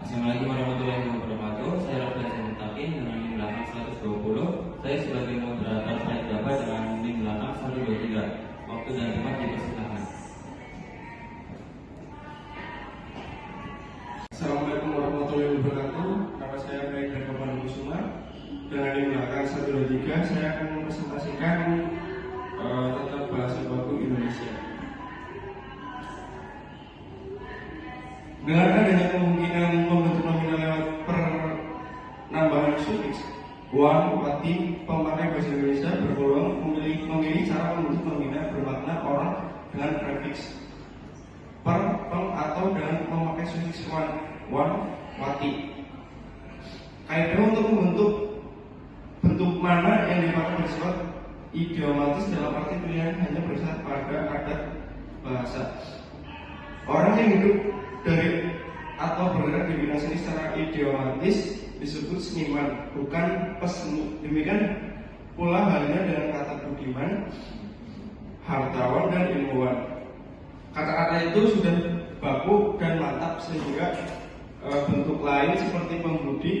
Assalamualaikum warahmatullahi wabarakatuh. Saya Rafael Mutakin dengan NIM belakang 120. Saya sebagai moderator saya dapat dengan NIM belakang 123. Waktu dan tempat dipersilakan. Assalamualaikum warahmatullahi wabarakatuh. Nama saya Baik dan Bapak Kusuma. Dengan NIM belakang 123, saya akan mempresentasikan tentang bahasa baku Indonesia. Dengan adanya kemungkinan membentuk nominal lewat penambahan sufiks, wan, wati, pemakai bahasa Indonesia berpeluang memilih cara membentuk nominal bermakna orang dengan prefiks per, peng, atau dengan memakai sufiks wan, wati. Kaidah untuk membentuk bentuk mana yang dipakai bersifat idiomatis dalam arti pilihan hanya berdasar pada adat bahasa. Orang yang hidup dari atau bergerak di bidang seni secara idiomatis disebut seniman, bukan peseni. Demikian pula halnya dengan kata budiman, hartawan, dan ilmuwan. Kata-kata itu sudah baku dan mantap sehingga bentuk lain seperti pembudi,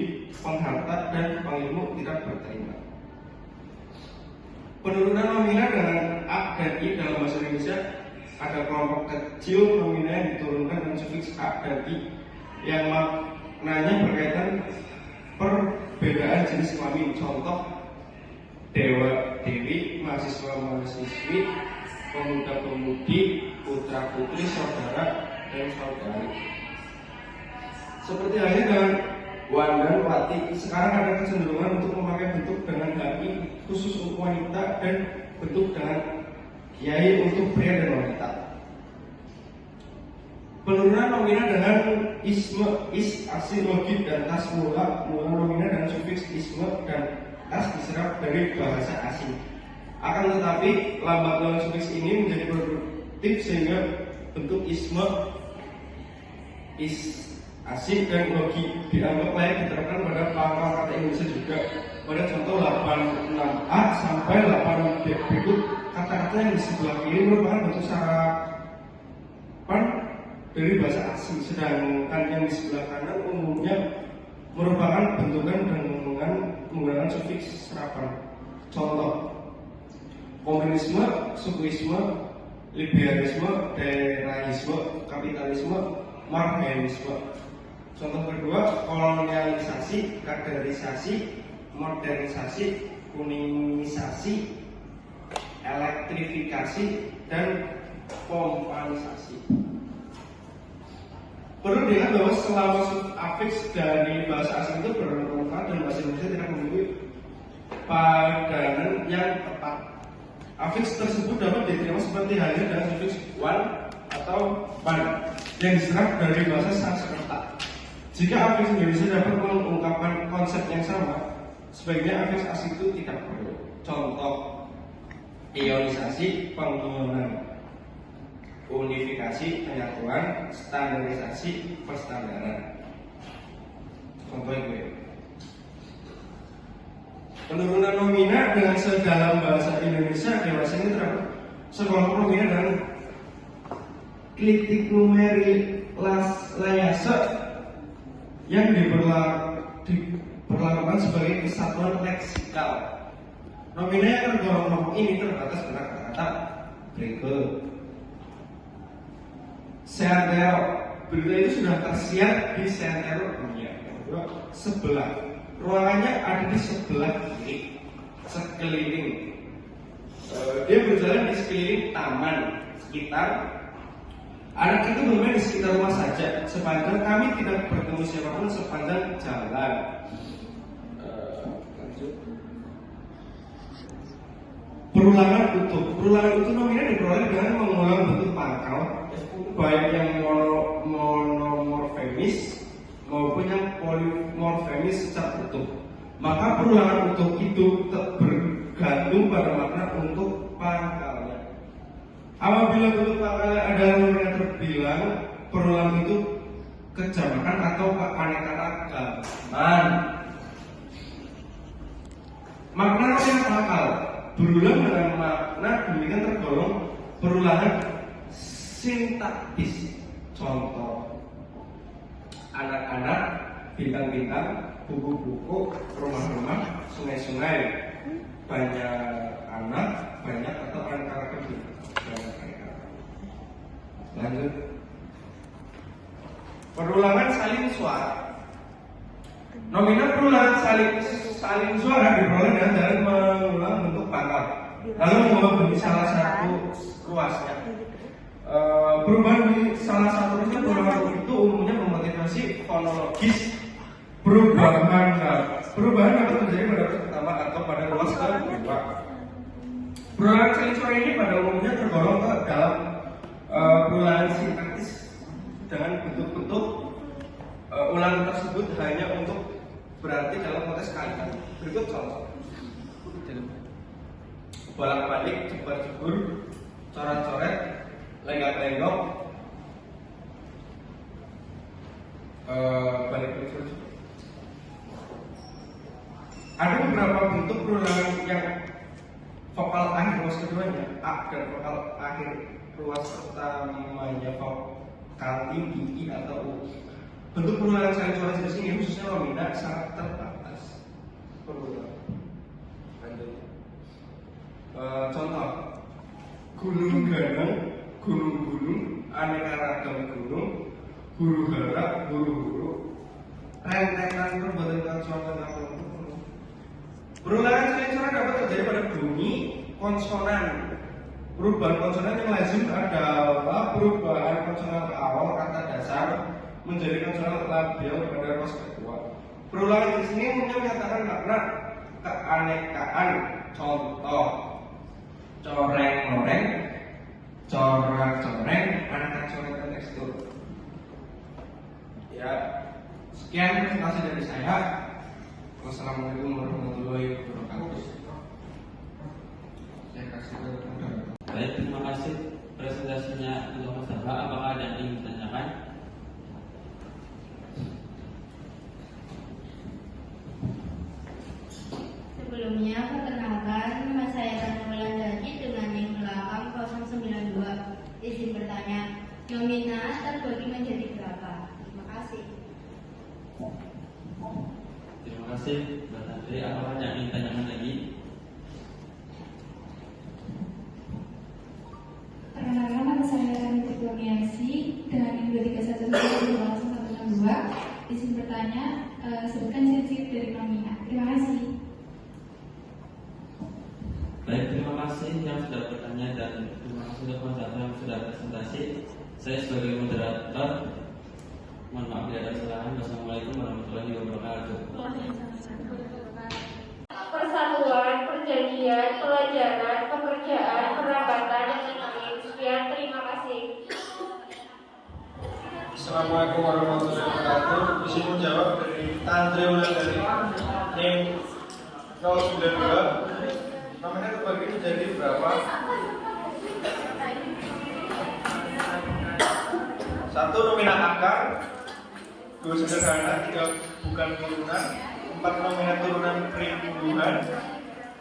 pengharta, dan pengilmu tidak berterima. Penurunan nominal dengan a dan i dalam bahasa Indonesia ada kelompok kecil nominal yang diturunkan dengan sufiks a dan i yang maknanya berkaitan perbedaan jenis kelamin. Contoh: dewa, dewi, mahasiswa, mahasiswi, pemuda, pemudi, putra, putri, saudara, dan saudari. Seperti halnya dengan wan dan wati, sekarang ada kecenderungan untuk memakai bentuk dengan dai khusus untuk wanita dan bentuk dengan yai untuk pria dan wanita. Penurunan nominal dengan isme, is, asli, logik, dan tas mula nominal dengan sufiks isme dan tas diserap dari bahasa asing. Akan tetapi lambat laun sufiks ini menjadi produktif sehingga bentuk isme, is, asing, dan logi dianggap layak diterapkan pada pangkal kata Indonesia juga. Pada contoh 86A sampai 86B berikut, kata-kata yang di sebelah kiri merupakan bentuk sarapan dari bahasa asing, sedangkan yang di sebelah kanan umumnya merupakan bentukan dengan menggunakan sufiks serapan. Contoh: komunisme, sukuisme, liberalisme, daerahisme, kapitalisme, marxisme. Contoh kedua: kolonialisasi, kaderisasi, modernisasi, kuningisasi, elektrifikasi, dan pompanisasi. Perlu diingat bahwa selama afiks dari bahasa asing itu bermanfaat dan bahasa Indonesia tidak memiliki padanan yang tepat, afiks tersebut dapat diterima seperti halnya dengan sufiks wan atau pan yang diserap dari bahasa Sanskerta. Jika afiks Indonesia dapat mengungkapkan konsep yang sama, sebaiknya afiks asing itu tidak perlu. Contoh: ionisasi, pengionan, unifikasi, penyatuan, standarisasi, perstandaran. Contoh itu. Penurunan nominal dengan sedalam bahasa Indonesia dewasa ini terdapat sekelompok nominal dengan klitik numeri layase yang diperlakukan sebagai kesatuan leksikal. Nominal yang tergolong kelompok ini terbatas pada kata-kata berikut. Seantero, berita itu sudah tersiar di seantero dunia. Yang kedua, sebelah, ruangannya ada di sebelah kiri, sekeliling. Dia berjalan di sekeliling taman sekitar. Anak itu bermain di sekitar rumah saja. Sepanjang kami tidak bertemu siapapun sepanjang jalan. Lanjut. Perulangan utuh. Perulangan utuh nominal diperoleh dengan mengulang bentuk pangkal, baik yang monomorfemis maupun yang polimorfemis secara utuh. Maka perulangan utuh itu bergantung pada makna untuk pangkalnya. Apabila bentuk pangkalnya adalah nominal terbilang, perulangan itu kejamakan atau keanekaragaman. Makna nominal pangkal berulang dengan makna demikian tergolong perulangan sintaktis. Contoh: anak-anak, bintang-bintang, buku-buku, rumah-rumah, sungai-sungai. Banyak anak, banyak atau aneka ragam banyak aneka. Lanjut. Perulangan salin suara. Nominal perulangan salin suara diperoleh dengan cara mengulang bentuk pangkal, lalu mengubah bentuk salah satu ruasnya. Perubahan di salah satu ruasnya perulangan itu umumnya memotivasi fonologis. Perubahan dapat terjadi pada ruas pertama atau pada ruas kedua. Perulangan salin suara ini pada umumnya tergolong ke dalam perulangan sintaktis dengan bentuk-bentuk ulangan tersebut hanya untuk berarti dalam konteks kalimat. Berikut contoh: bolak-balik, jebar-jebur, coret-coret, lenggak-lenggok, balik-balik. Ada beberapa bentuk perulangan yang vokal akhir ruas keduanya A dan vokal akhir ruas pertamanya vokal tinggi I atau U. Bentuk perulangan salin suara jenis ini khususnya nominal sangat terbatas. Contoh: gunung ganang, gunung-gunung, aneka ragam gunung, huru-hara, huru-huru, rentetan perbuatan kacauan. Perulangan salin suara dapat terjadi pada bunyi konsonan. Perubahan konsonan yang lazim adalah perubahan konsonan awal kata dasar menjadi konsonan labial pada ruas kedua. Perulangan di sini menyatakan makna keanekaan. Contoh: coreng-coreng, corak-coreng, aneka coretan tekstur. Ya, sekian presentasi dari saya. Wassalamualaikum warahmatullahi wabarakatuh. Saya kasih ke Anda. Baik, terima kasih presentasinya untuk Mas Abha. Apakah ada yang ingin ditanyakan? Sebelumnya, perkenalkan, nama saya Tanulan Dadi dengan NIM belakang 092. Izin bertanya, nominal terbagi menjadi berapa? Terima kasih. Terima kasih, Mbak Tantri. Apakah ada yang ingin ditanyakan lagi? Perkenalkan, nama saya Rani Kurniasi dengan NIM 2311 Izin bertanya, sebutkan ciri-ciri dari nominal. Terima kasih. Baik, terima kasih yang sudah bertanya dan terima kasih untuk Mas Abha yang sudah presentasi. Saya sebagai moderator, mohon maaf bila ada kesalahan. Wassalamualaikum warahmatullahi wabarakatuh. Persatuan, perjanjian, pelajaran, pekerjaan, perabatan, dan lain-lain. Sekian, terima kasih. Assalamualaikum warahmatullahi wabarakatuh. Bisa menjawab dari Tantri Ulang dari NIM 092. Nominal terbagi menjadi berapa? 1 nominal akar, 2 sederhana, 3 bukan turunan, 4 nominal turunan perimbuhan,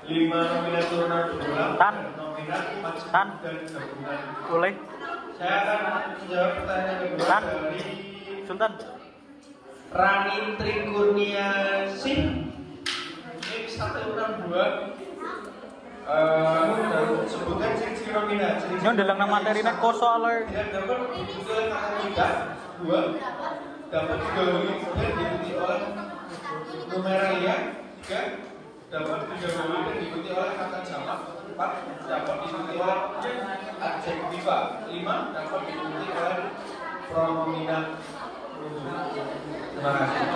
5 nominal turunan berulang, nominal maksud dan gabungan. Boleh. Saya akan menjawab pertanyaan kedua dari Sultan. Rani Trikurniasi. Ini 162. Dan sebutkan ciri-ciri nominal. Yang dalam materinya koso alert. Tidak dapat diikuti oleh kata tidak. 2. Dapat digabungi dan diikuti oleh numeralia. 3. Dapat digabungi dan diikuti oleh kata jamak. 4. Dapat diikuti oleh adjektiva. 5. Dapat diikuti oleh pronominal. Terima kasih.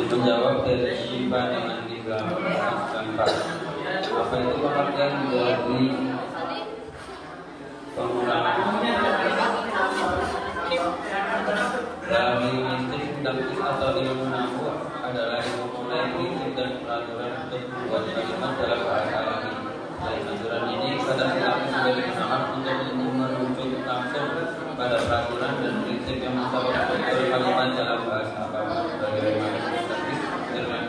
Menjawab dari Pak dengan di belakang Pak. Apa itu pengertian dari pengurangan dalam linguistik sintaksis atau ilmu nahu adalah ilmu prinsip dan peraturan untuk membuat kalimat dalam bahasa ini. Dari aturan ini, kata sintaksis sebagai pengamat untuk merujuk langsung pada peraturan dan prinsip yang mencakup struktur kalimat dalam bahasa apapun. Bagaimana sintaksis dengan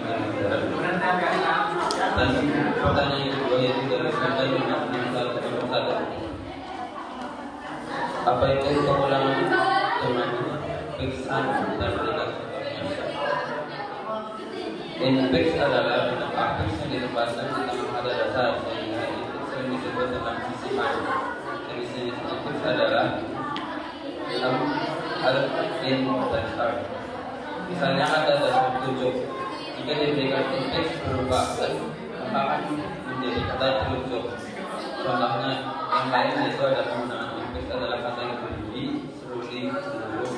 dan pertanyaan kedua yaitu dari kata dengan satu. Apa itu pengulangan dengan fixan dan berikan contohnya? Infix adalah bentuk afix yang ditempatkan di tengah nada dasar sehingga infix yang disebut dengan sisipan. Jenis-jenis infix adalah alf, in, dan start. Misalnya ada dasar 7. Jika diberikan infix berupa plus, maka akan menjadi kata terujuk. Contohnya yang lain yaitu ada penggunaan infix adalah kata yang berbunyi seruli, seluruh,